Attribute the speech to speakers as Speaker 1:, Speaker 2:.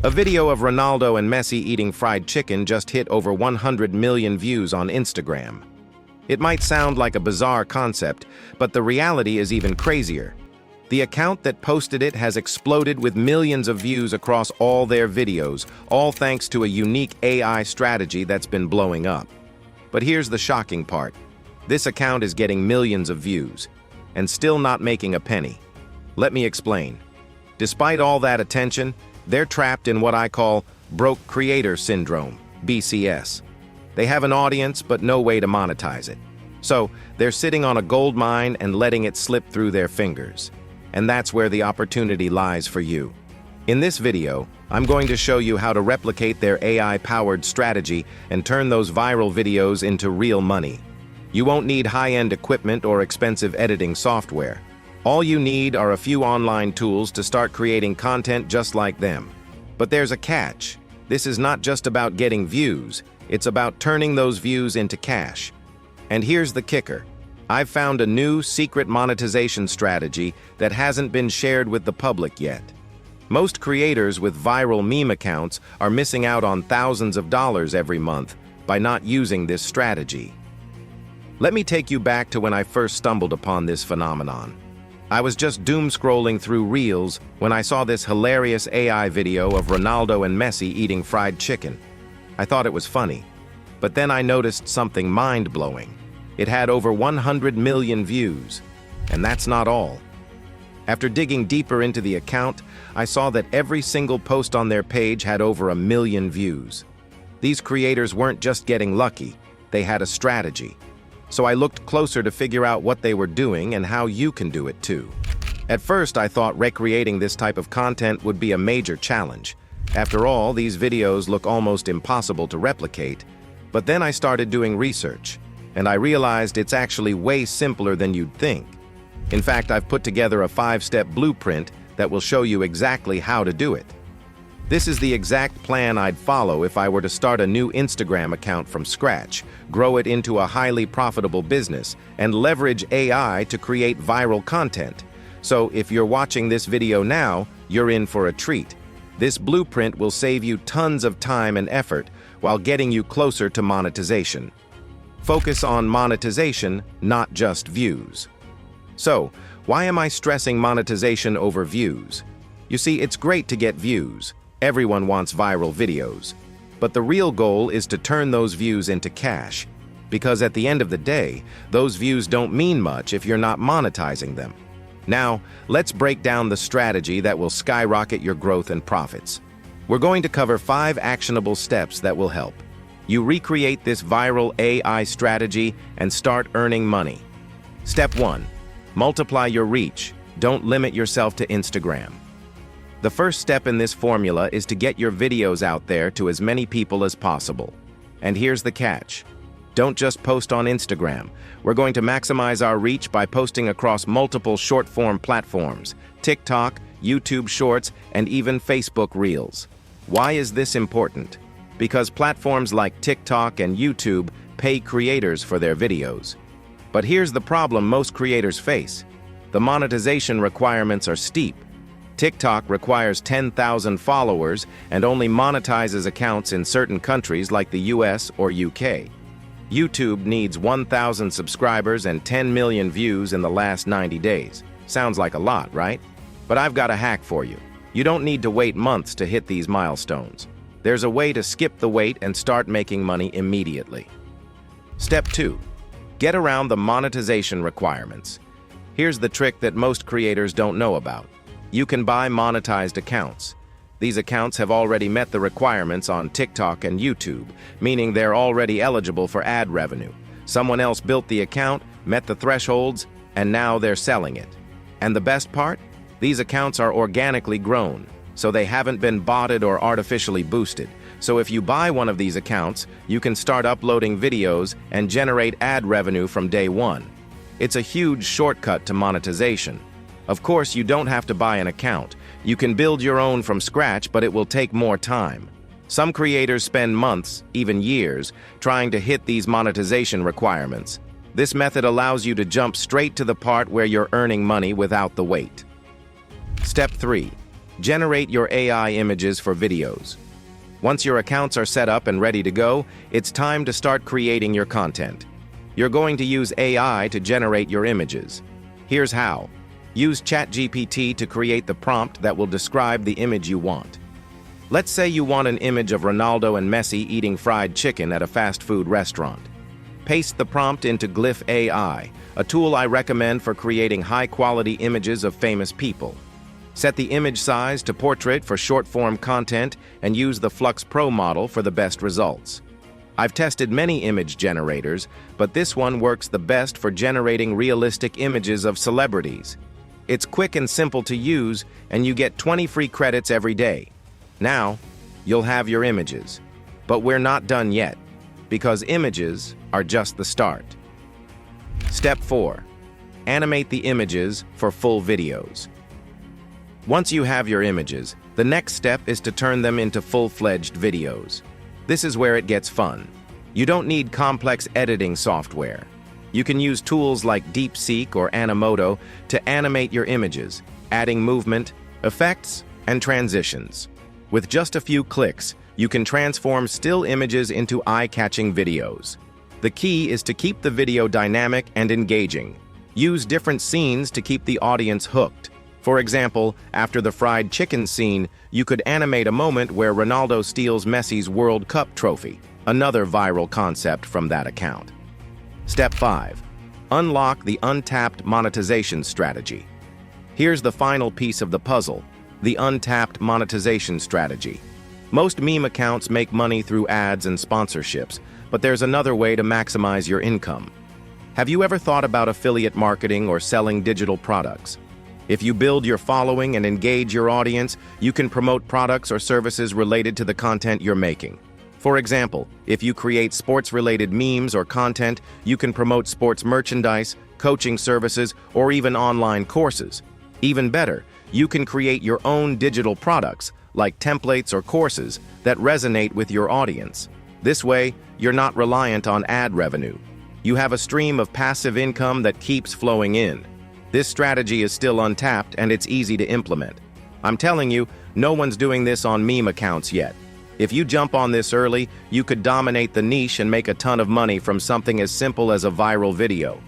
Speaker 1: A video of Ronaldo and Messi eating fried chicken just hit over 100 million views on Instagram. It might sound like a bizarre concept, but the reality is even crazier. The account that posted it has exploded with millions of views across all their videos, all thanks to a unique AI strategy that's been blowing up. But here's the shocking part. This account is getting millions of views, and still not making a penny. Let me explain. Despite all that attention, they're trapped in what I call broke creator syndrome, BCS. They have an audience but no way to monetize it. So they're sitting on a gold mine and letting it slip through their fingers. And that's where the opportunity lies for you. In this video, I'm going to show you how to replicate their AI-powered strategy and turn those viral videos into real money. You won't need high-end equipment or expensive editing software. All you need are a few online tools to start creating content just like them. But there's a catch. This is not just about getting views, it's about turning those views into cash. And here's the kicker. I've found a new secret monetization strategy that hasn't been shared with the public yet. Most creators with viral meme accounts are missing out on thousands of dollars every month by not using this strategy. Let me take you back to when I first stumbled upon this phenomenon. I was just doom-scrolling through Reels when I saw this hilarious AI video of Ronaldo and Messi eating fried chicken. I thought it was funny, but then I noticed something mind-blowing. It had over 100 million views, and that's not all. After digging deeper into the account, I saw that every single post on their page had over 1 million views. These creators weren't just getting lucky, they had a strategy. So I looked closer to figure out what they were doing and how you can do it too. At first, I thought recreating this type of content would be a major challenge. After all, these videos look almost impossible to replicate. But then I started doing research, and I realized it's actually way simpler than you'd think. In fact, I've put together a 5-step blueprint that will show you exactly how to do it. This is the exact plan I'd follow if I were to start a new Instagram account from scratch, grow it into a highly profitable business, and leverage AI to create viral content. So if you're watching this video now, you're in for a treat. This blueprint will save you tons of time and effort while getting you closer to monetization. Focus on monetization, not just views. So, why am I stressing monetization over views? You see, it's great to get views. Everyone wants viral videos. But the real goal is to turn those views into cash. Because at the end of the day, those views don't mean much if you're not monetizing them. Now, let's break down the strategy that will skyrocket your growth and profits. We're going to cover 5 actionable steps that will help. You recreate this viral AI strategy and start earning money. Step 1. Multiply your reach. Don't limit yourself to Instagram. The first step in this formula is to get your videos out there to as many people as possible. And here's the catch. Don't just post on Instagram. We're going to maximize our reach by posting across multiple short-form platforms, TikTok, YouTube Shorts, and even Facebook Reels. Why is this important? Because platforms like TikTok and YouTube pay creators for their videos. But here's the problem most creators face. The monetization requirements are steep. TikTok requires 10,000 followers and only monetizes accounts in certain countries like the US or UK. YouTube needs 1,000 subscribers and 10 million views in the last 90 days. Sounds like a lot, right? But I've got a hack for you. You don't need to wait months to hit these milestones. There's a way to skip the wait and start making money immediately. Step 2. Get around the monetization requirements. Here's the trick that most creators don't know about. You can buy monetized accounts. These accounts have already met the requirements on TikTok and YouTube, meaning they're already eligible for ad revenue. Someone else built the account, met the thresholds, and now they're selling it. And the best part? These accounts are organically grown, so they haven't been botted or artificially boosted. So if you buy one of these accounts, you can start uploading videos and generate ad revenue from day one. It's a huge shortcut to monetization. Of course, you don't have to buy an account. You can build your own from scratch, but it will take more time. Some creators spend months, even years, trying to hit these monetization requirements. This method allows you to jump straight to the part where you're earning money without the wait. Step 3. Generate your AI images for videos. Once your accounts are set up and ready to go, it's time to start creating your content. You're going to use AI to generate your images. Here's how. Use ChatGPT to create the prompt that will describe the image you want. Let's say you want an image of Ronaldo and Messi eating fried chicken at a fast food restaurant. Paste the prompt into Glyph AI, a tool I recommend for creating high-quality images of famous people. Set the image size to portrait for short-form content and use the Flux Pro model for the best results. I've tested many image generators, but this one works the best for generating realistic images of celebrities. It's quick and simple to use, and you get 20 free credits every day. Now, you'll have your images. But we're not done yet, because images are just the start. Step 4. Animate the images for full videos. Once you have your images, the next step is to turn them into full-fledged videos. This is where it gets fun. You don't need complex editing software. You can use tools like Deepseek or Animoto to animate your images, adding movement, effects, and transitions. With just a few clicks, you can transform still images into eye-catching videos. The key is to keep the video dynamic and engaging. Use different scenes to keep the audience hooked. For example, after the fried chicken scene, you could animate a moment where Ronaldo steals Messi's World Cup trophy, another viral concept from that account. Step 5. Unlock the untapped monetization strategy. Here's the final piece of the puzzle, the untapped monetization strategy. Most meme accounts make money through ads and sponsorships, but there's another way to maximize your income. Have you ever thought about affiliate marketing or selling digital products? If you build your following and engage your audience, you can promote products or services related to the content you're making. For example, if you create sports-related memes or content, you can promote sports merchandise, coaching services, or even online courses. Even better, you can create your own digital products, like templates or courses, that resonate with your audience. This way, you're not reliant on ad revenue. You have a stream of passive income that keeps flowing in. This strategy is still untapped and it's easy to implement. I'm telling you, no one's doing this on meme accounts yet. If you jump on this early, you could dominate the niche and make a ton of money from something as simple as a viral video.